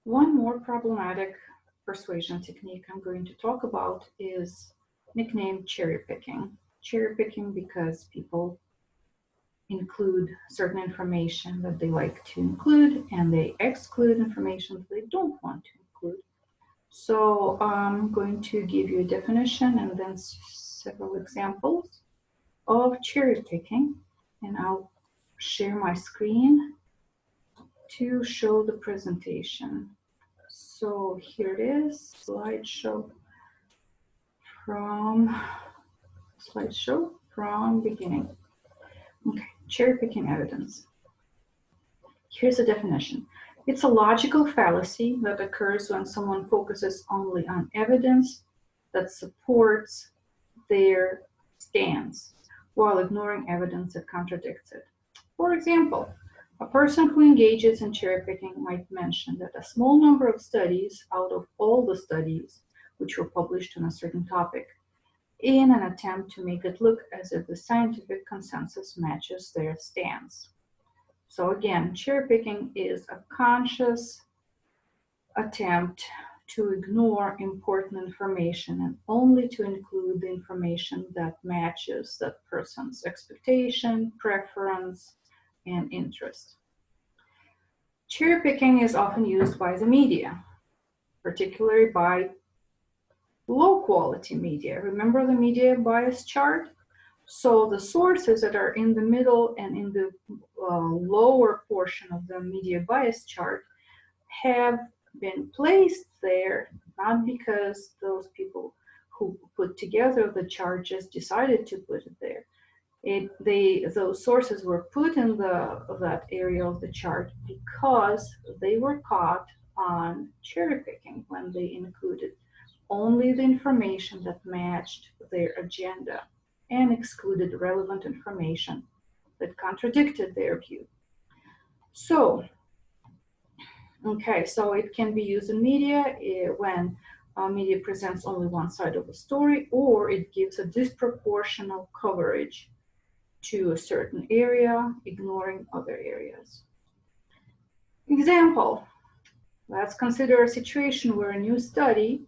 One more problematic persuasion technique I'm going to talk about is nicknamed cherry picking. Cherry picking because people include certain information that they like to include and they exclude information that they don't want to include. So I'm going to give you a definition and then several examples of cherry picking, and I'll share my screen to show the presentation. So here it is, from slideshow from beginning. Okay, cherry picking evidence. Here's a definition. It's a logical fallacy that occurs when someone focuses only on evidence that supports their stance while ignoring evidence that contradicts it. For example, a person who engages in cherry picking might mention that a small number of studies out of all the studies which were published on a certain topic in an attempt to make it look as if the scientific consensus matches their stance. So again, cherry picking is a conscious attempt to ignore important information and only to include the information that matches that person's expectation, preference, and interest. Cherry picking is often used by the media, particularly by low quality media. Remember the media bias chart? So the sources that are in the middle and in the lower portion of the media bias chart have been placed there not because those people who put together the chart just decided to put it there. Those sources were put in that area of the chart because they were caught on cherry picking when they included only the information that matched their agenda and excluded relevant information that contradicted their view. So it can be used in media when media presents only one side of a story, or it gives a disproportional coverage to a certain area, ignoring other areas. Example, let's consider a situation where a new study,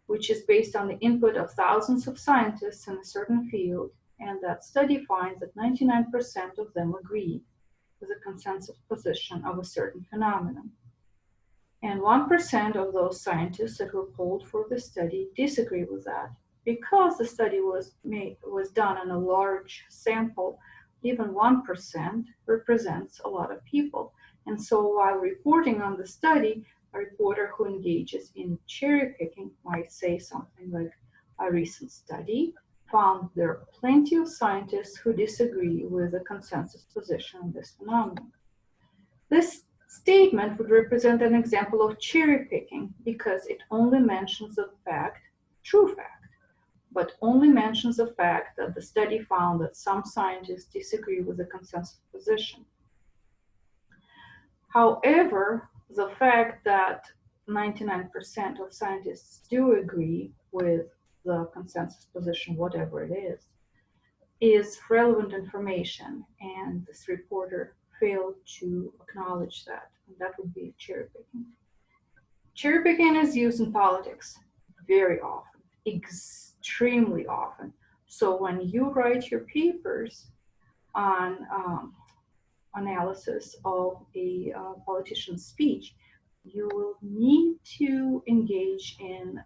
which is based on the input of thousands of scientists in a certain field, and that study finds that 99% of them agree with the consensus position of a certain phenomenon. And 1% of those scientists that were polled for the study disagree with that. Because the study was done on a large sample, even 1% represents a lot of people. And so while reporting on the study, a reporter who engages in cherry picking might say something like, a recent study found there are plenty of scientists who disagree with the consensus position on this phenomenon. This statement would represent an example of cherry picking because it only mentions the fact, true fact, but only mentions the fact that the study found that some scientists disagree with the consensus position. However, the fact that 99% of scientists do agree with the consensus position, whatever it is relevant information, and this reporter failed to acknowledge that, and that would be cherry picking. Cherry picking is used in politics very often, extremely often. So when you write your papers on analysis of a politician's speech, you will need to engage in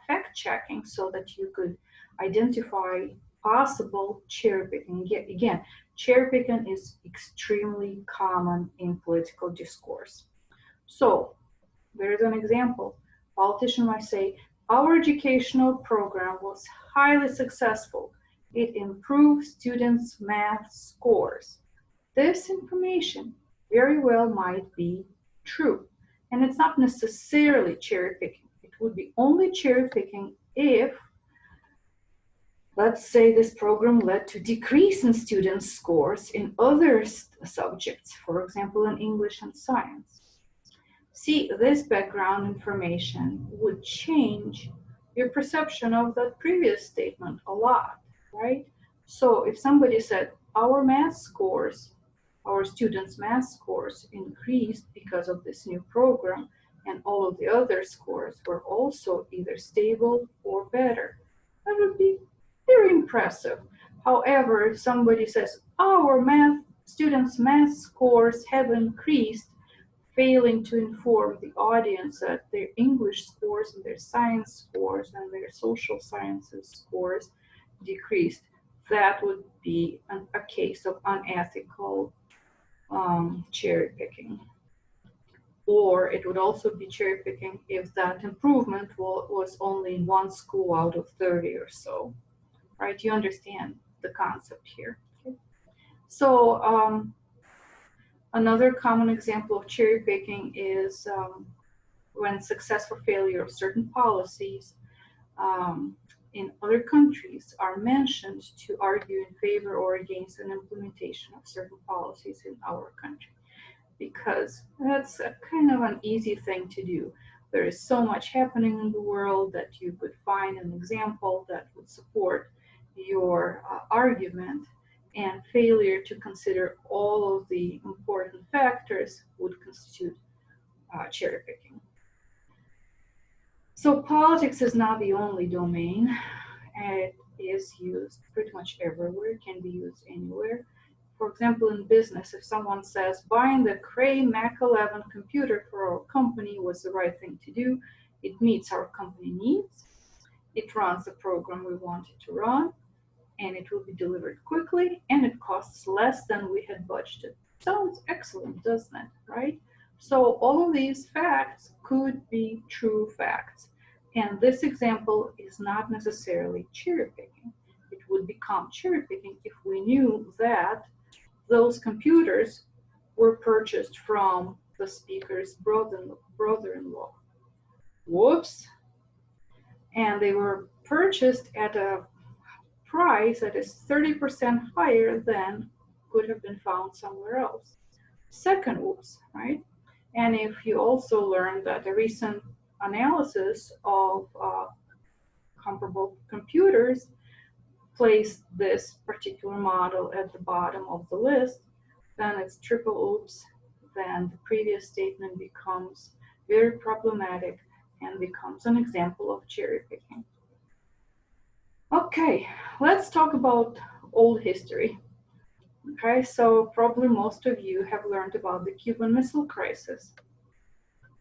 fact checking so that you could identify possible cherry picking. Again, cherry picking is extremely common in political discourse. So there's an example. A politician might say, our educational program was highly successful. It improved students' math scores. This information very well might be true. And it's not necessarily cherry picking. It would be only cherry picking if, let's say, this program led to decrease in students' scores in other subjects, for example, in English and science. See, this background information would change your perception of that previous statement a lot, right? So if somebody said, our students' math scores increased because of this new program, and all of the other scores were also either stable or better, that would be very impressive. However, if somebody says, our students' math scores have increased, failing to inform the audience that their English scores and their science scores and their social sciences scores decreased, that would be a case of unethical cherry picking. Or it would also be cherry picking if that improvement was only in one school out of 30 or so, right? You understand the concept here. Okay. So another common example of cherry picking is when success or failure of certain policies um, in other countries are mentioned to argue in favor or against an implementation of certain policies in our country, because that's a kind of an easy thing to do. There is so much happening in the world that you could find an example that would support your argument, and failure to consider all of the important factors would constitute cherry picking. So politics is not the only domain. It is used pretty much everywhere, it can be used anywhere. For example, in business, if someone says buying the Cray Mac 11 computer for our company was the right thing to do, it meets our company needs, it runs the program we want it to run, and it will be delivered quickly, and it costs less than we had budgeted. Sounds excellent, doesn't it, right? So all of these facts could be true facts. And this example is not necessarily cherry picking. It would become cherry picking if we knew that those computers were purchased from the speaker's brother-in-law. Whoops. And they were purchased at a price that is 30% higher than could have been found somewhere else. Second whoops, right? And if you also learn that a recent analysis of comparable computers placed this particular model at the bottom of the list, then it's triple oops, then the previous statement becomes very problematic and becomes an example of cherry picking. Okay, let's talk about old history. Okay, so probably most of you have learned about the Cuban Missile Crisis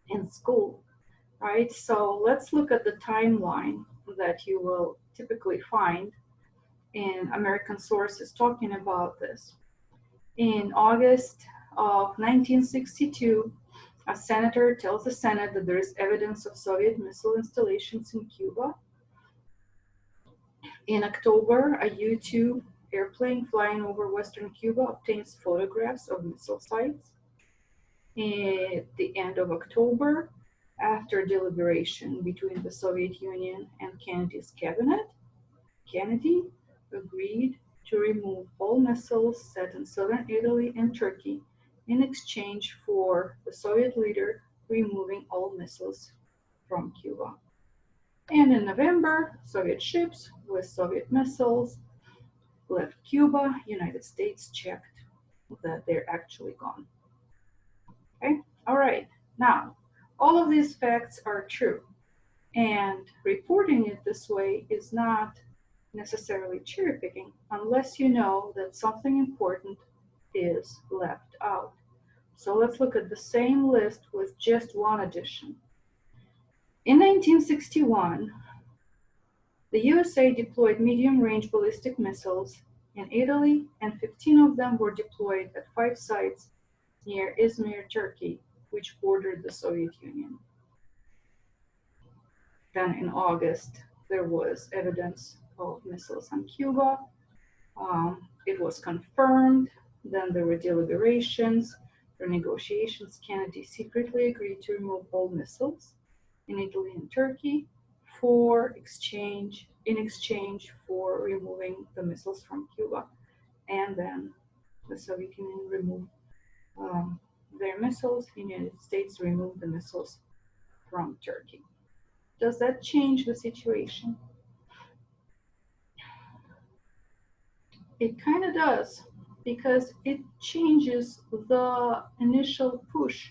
in school, right? So let's look at the timeline that you will typically find in American sources talking about this. In August of 1962, a senator tells the Senate that there is evidence of Soviet missile installations in Cuba. In October, a U-2 airplane flying over western Cuba obtains photographs of missile sites. At the end of October, after deliberation between the Soviet Union and Kennedy's cabinet, Kennedy agreed to remove all missiles set in southern Italy and Turkey in exchange for the Soviet leader removing all missiles from Cuba. And in November, Soviet ships with Soviet missiles left Cuba. United States checked that they're actually gone. Okay, all right. Now, all of these facts are true, and reporting it this way is not necessarily cherry picking unless you know that something important is left out. So let's look at the same list with just one addition. In 1961, the USA deployed medium-range ballistic missiles in Italy, and 15 of them were deployed at 5 sites near Izmir, Turkey, which bordered the Soviet Union. Then in August, there was evidence of missiles on Cuba. It was confirmed. Then there were deliberations. For negotiations, Kennedy secretly agreed to remove all missiles in Italy and Turkey in exchange for removing the missiles from Cuba. And then the Soviet Union removed their missiles. The United States removed the missiles from Turkey. Does that change the situation? It kind of does, because it changes the initial push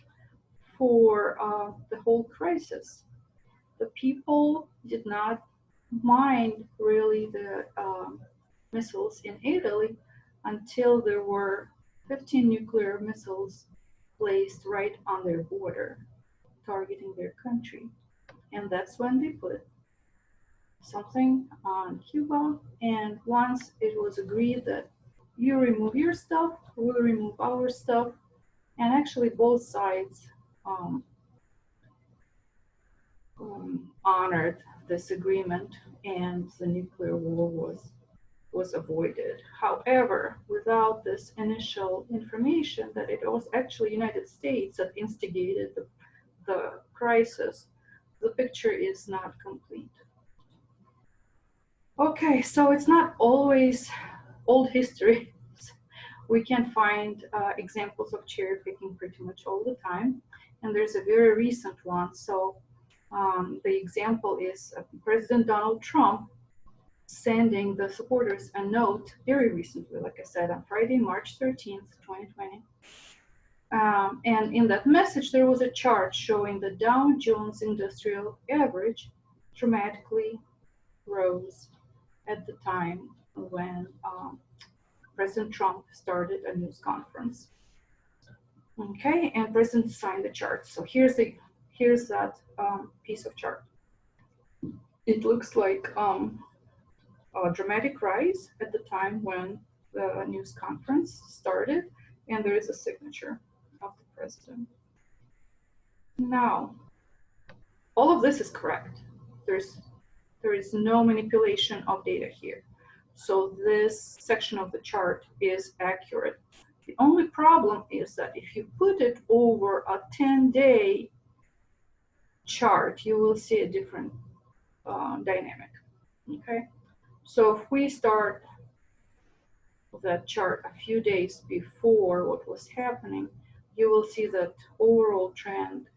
for the whole crisis. The people did not mind really the missiles in Italy until there were 15 nuclear missiles placed right on their border, targeting their country. And that's when they put something on Cuba. And once it was agreed that you remove your stuff, we'll remove our stuff, and actually both sides um, honored this agreement, and the nuclear war was avoided. However, without this initial information that it was actually United States that instigated the crisis, the picture is not complete. Okay, so it's not always old history. We can find examples of cherry picking pretty much all the time, and there's a very recent one. So the example is President Donald Trump sending the supporters a note very recently, like I said, on Friday, March 13th, 2020. And in that message, there was a chart showing the Dow Jones Industrial Average dramatically rose at the time when President Trump started a news conference. Okay, and President signed the chart. So here's that piece of chart. It looks like a dramatic rise at the time when the news conference started, and there is a signature of the president. Now, all of this is correct. There is no manipulation of data here. So this section of the chart is accurate. The only problem is that if you put it over a 10-day chart, you will see a different dynamic. Okay, so if we start that chart a few days before what was happening, you will see that overall trend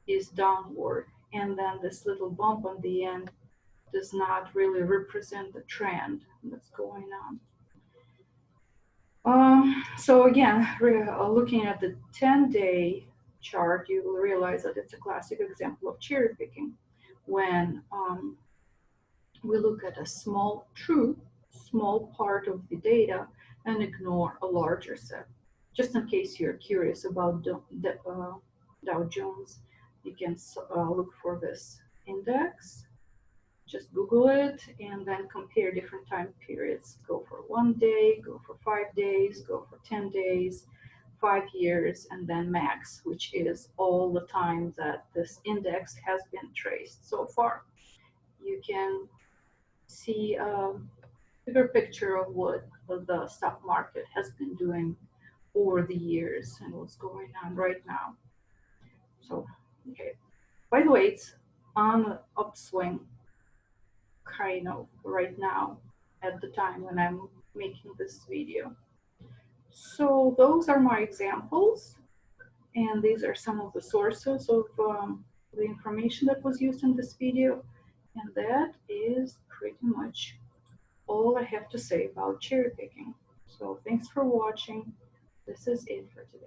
is downward, and then this little bump on the end does not really represent the trend that's going on. So again, looking at the 10-day chart, you will realize that it's a classic example of cherry picking. When we look at a small part of the data and ignore a larger set. Just in case you're curious about Dow Jones, you can look for this index. Just Google it and then compare different time periods. Go for 1 day, go for 5 days, go for 10 days, 5 years, and then max, which is all the time that this index has been traced so far. You can see a bigger picture of what the stock market has been doing over the years and what's going on right now. So, okay. By the way, it's on an upswing kind of right now at the time when I'm making this video. So those are my examples, and these are some of the sources of the information that was used in this video, and that is pretty much all I have to say about cherry picking. So thanks for watching. This is it for today.